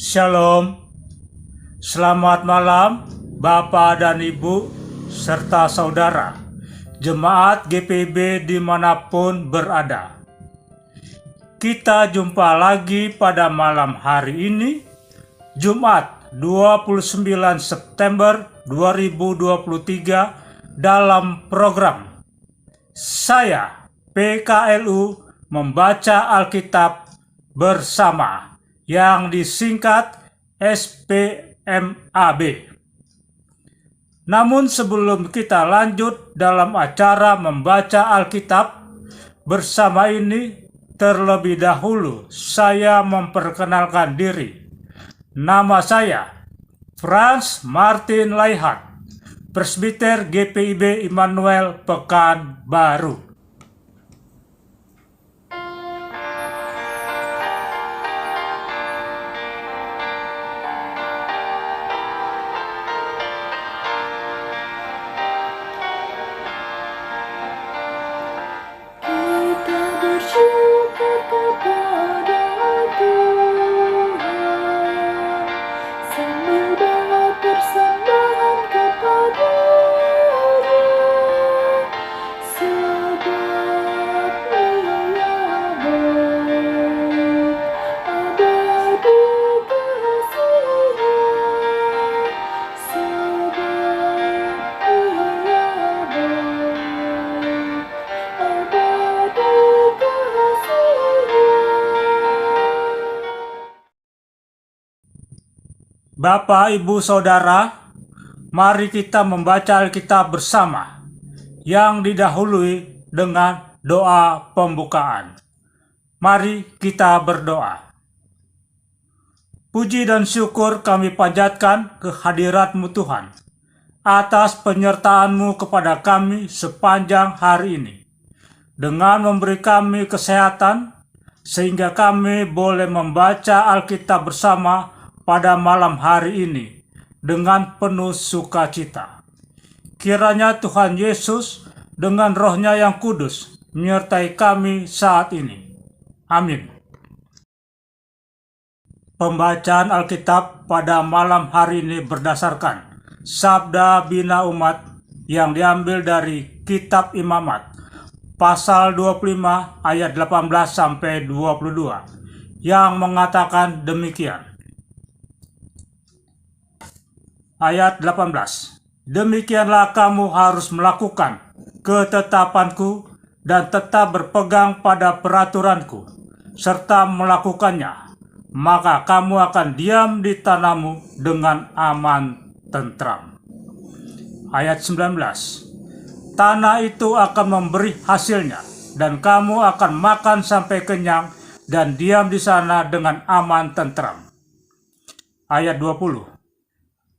Shalom, selamat malam Bapak dan Ibu serta saudara, jemaat GPIB dimanapun berada. Kita jumpa lagi pada malam hari ini, Jumat 29 September 2023 dalam program Saya PKLU Membaca Alkitab Bersama yang disingkat SPMAB. Namun sebelum kita lanjut dalam acara membaca Alkitab bersama ini, terlebih dahulu saya memperkenalkan diri. Nama saya Frans Martin Laihat, Presbiter GPIB Immanuel Pekanbaru. Bapak, Ibu, Saudara, mari kita membaca Alkitab bersama yang didahului dengan doa pembukaan. Mari kita berdoa. Puji dan syukur kami panjatkan kehadirat-Mu Tuhan atas penyertaan-Mu kepada kami sepanjang hari ini, dengan memberi kami kesehatan sehingga kami boleh membaca Alkitab bersama pada malam hari ini dengan penuh sukacita. Kiranya Tuhan Yesus dengan Roh-Nya yang kudus menyertai kami saat ini. Amin. Pembacaan Alkitab pada malam hari ini berdasarkan Sabda Bina Umat yang diambil dari Kitab Imamat pasal 25 ayat 18 sampai 22 yang mengatakan demikian. Ayat 18. Demikianlah kamu harus melakukan ketetapanku dan tetap berpegang pada peraturanku, serta melakukannya, maka kamu akan diam di tanahmu dengan aman tentram. Ayat 19. Tanah itu akan memberi hasilnya, dan kamu akan makan sampai kenyang dan diam di sana dengan aman tentram. Ayat 20.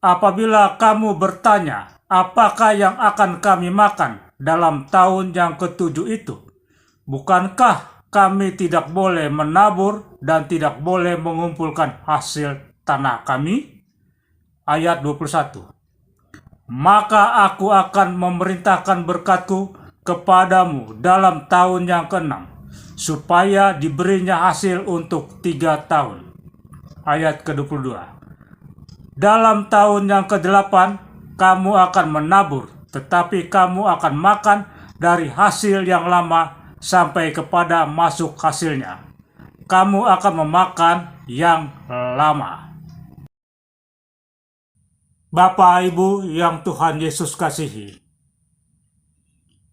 Apabila kamu bertanya, apakah yang akan kami makan dalam tahun yang ketujuh itu? Bukankah kami tidak boleh menabur dan tidak boleh mengumpulkan hasil tanah kami? ayat 21. Maka aku akan memerintahkan berkatku kepadamu dalam tahun yang ke-6, supaya diberinya hasil untuk 3 tahun. Ayat ke-22. Dalam tahun yang ke-8, kamu akan menabur, tetapi kamu akan makan dari hasil yang lama sampai kepada masuk hasilnya. Kamu akan memakan yang lama. Bapak Ibu yang Tuhan Yesus kasihi,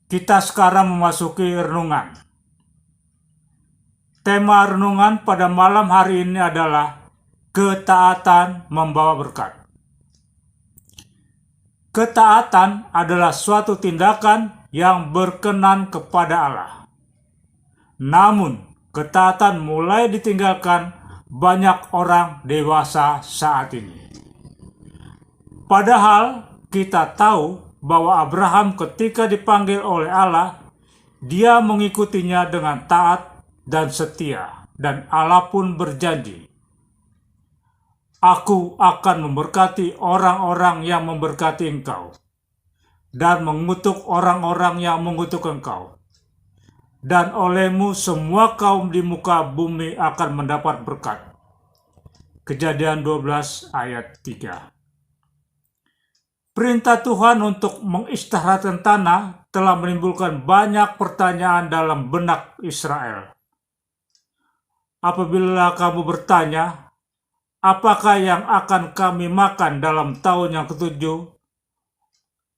kita sekarang memasuki renungan. Tema renungan pada malam hari ini adalah ketaatan membawa berkat. Ketaatan adalah suatu tindakan yang berkenan kepada Allah. Namun, ketaatan mulai ditinggalkan banyak orang dewasa saat ini. Padahal kita tahu bahwa Abraham ketika dipanggil oleh Allah, dia mengikutinya dengan taat dan setia, dan Allah pun berjanji, "Aku akan memberkati orang-orang yang memberkati engkau, dan mengutuk orang-orang yang mengutuk engkau. Dan olehmu semua kaum di muka bumi akan mendapat berkat." Kejadian 12 ayat 3. Perintah Tuhan untuk mengistirahatkan tanah telah menimbulkan banyak pertanyaan dalam benak Israel. Apabila kamu bertanya, apakah yang akan kami makan dalam tahun yang ke-7?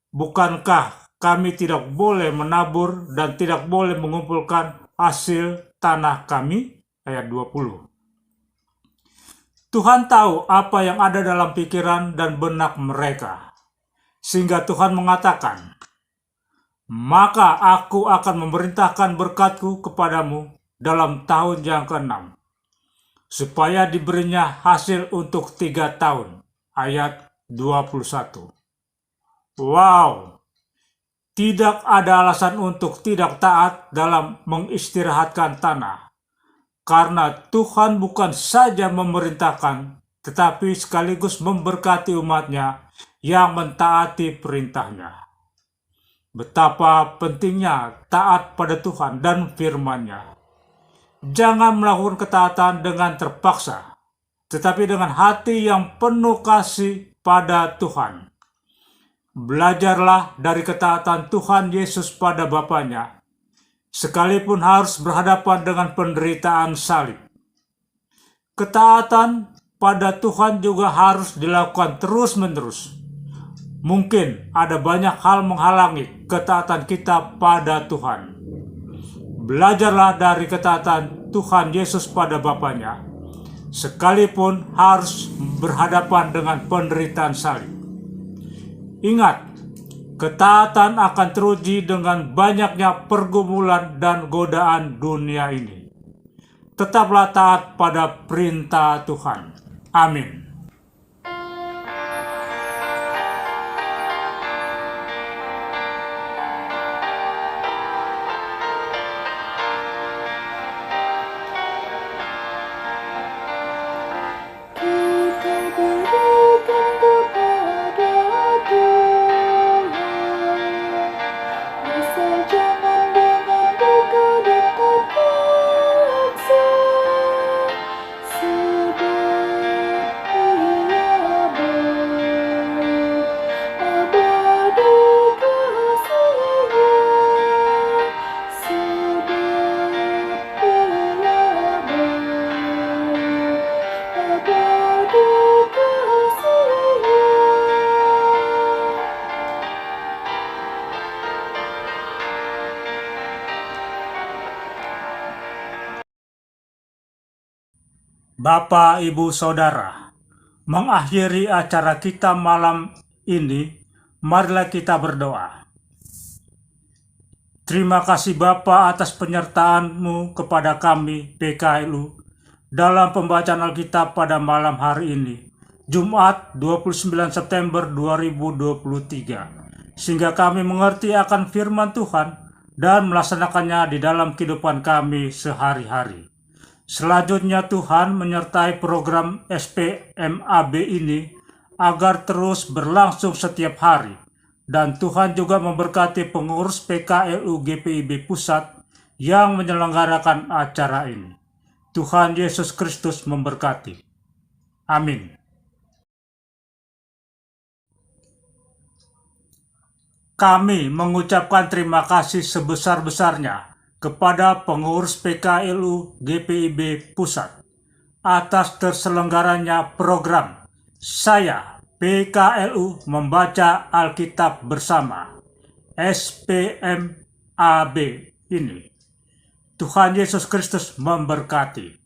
Bukankah kami tidak boleh menabur dan tidak boleh mengumpulkan hasil tanah kami? Ayat 20. Tuhan tahu apa yang ada dalam pikiran dan benak mereka. Sehingga Tuhan mengatakan, "Maka aku akan memerintahkan berkatku kepadamu dalam tahun yang ke-6, supaya diberinya hasil untuk 3 tahun. Ayat 21. Wow! Tidak ada alasan untuk tidak taat dalam mengistirahatkan tanah. Karena Tuhan bukan saja memerintahkan, tetapi sekaligus memberkati umatnya yang mentaati perintahnya. Betapa pentingnya taat pada Tuhan dan firman-Nya. Jangan melakukan ketaatan dengan terpaksa, tetapi dengan hati yang penuh kasih pada Tuhan. Belajarlah dari ketaatan Tuhan Yesus pada Bapaknya, sekalipun harus berhadapan dengan penderitaan salib. Ketaatan pada Tuhan juga harus dilakukan terus-menerus. Mungkin ada banyak hal menghalangi ketaatan kita pada Tuhan. Belajarlah dari ketaatan Tuhan Yesus pada Bapaknya, sekalipun harus berhadapan dengan penderitaan salib. Ingat, ketaatan akan teruji dengan banyaknya pergumulan dan godaan dunia ini. Tetaplah taat pada perintah Tuhan. Amin. Bapak, Ibu, Saudara, mengakhiri acara kita malam ini, marilah kita berdoa. Terima kasih Bapa atas penyertaan-Mu kepada kami PKLU dalam pembacaan Alkitab pada malam hari ini, Jumat 29 September 2023, sehingga kami mengerti akan firman Tuhan dan melaksanakannya di dalam kehidupan kami sehari-hari. Selanjutnya Tuhan menyertai program SPMAB ini agar terus berlangsung setiap hari. Dan Tuhan juga memberkati pengurus PKLU GPIB Pusat yang menyelenggarakan acara ini. Tuhan Yesus Kristus memberkati. Amin. Kami mengucapkan terima kasih sebesar-besarnya kepada pengurus PKLU GPIB Pusat atas terselenggaranya program Saya PKLU Membaca Alkitab Bersama SPMAB ini. Tuhan Yesus Kristus memberkati.